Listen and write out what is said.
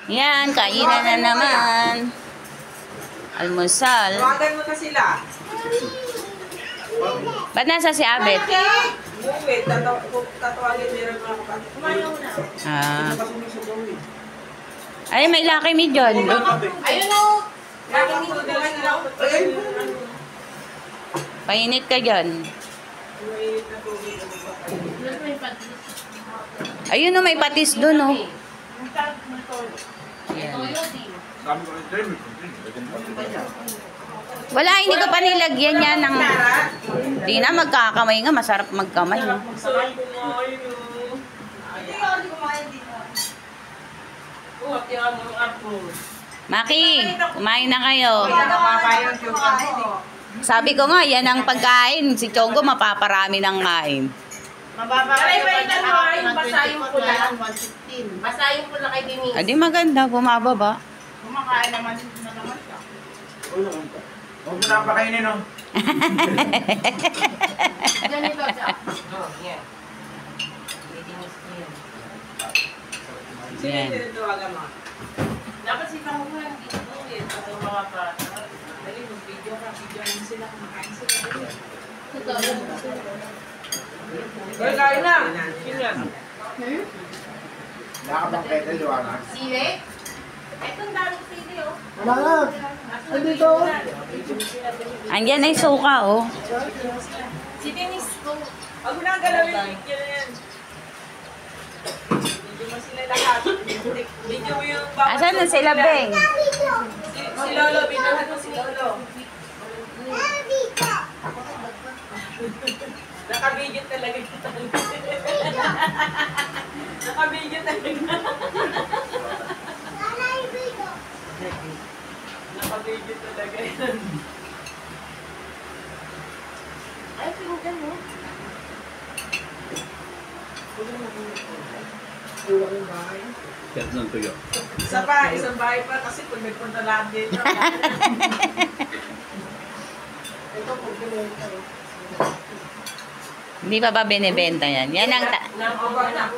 Yan, kainan na naman. Almusal. Tawagan mo na sila. Ba't nasa si Abet? Wait, tatawagin meron mga kapatid. Kumain mo na. Ah. Ay, may Lucky Me dyan. Ayun o. Lagi mo na lang. Painit ka dyan. Ayun o, may patis dun o. Yan. Wala, hindi ko pa nilagyan yan ng... Di na, magkakamay nga. Masarap magkamay. No? Maki, kumain na kayo. Sabi ko nga, yan ang pagkain. Si Chongo mapaparami ng kain. Kalay-palitan mo yung basa yung pula. Basa yung pula kay Denise. Adi maganda, bumababa. Kumakain naman na naman siya. Huwag mo na pakainin, no? Ganito siya. Yan. Dapat si Pangko lang dito. Ang mga bata. Dali, mag-video ka. Video sila. Kumakain sila. Kain na. Sila. Wala ka bang kettle, Joanna? Sili? Etong daming sili, oh. Wala. Andito. Andyan ay suka, oh. Si Denise, oh. Huwag mo na galawin. Video na yan. Video mo sila lahat. Video mo yung... Asan na sila, Beng? Si Lolo. Binuhat mo si Lolo. Nakabidyo talaga. Nakabidyo talaga. Nakabidyo talaga yan. Ay, pinagyan mo. Kaya ng tuyo. Isang bahay pa kasi pag nagpunta lahat dito. Hindi pa ba binibenta yan? Yan ang... Nakababa na.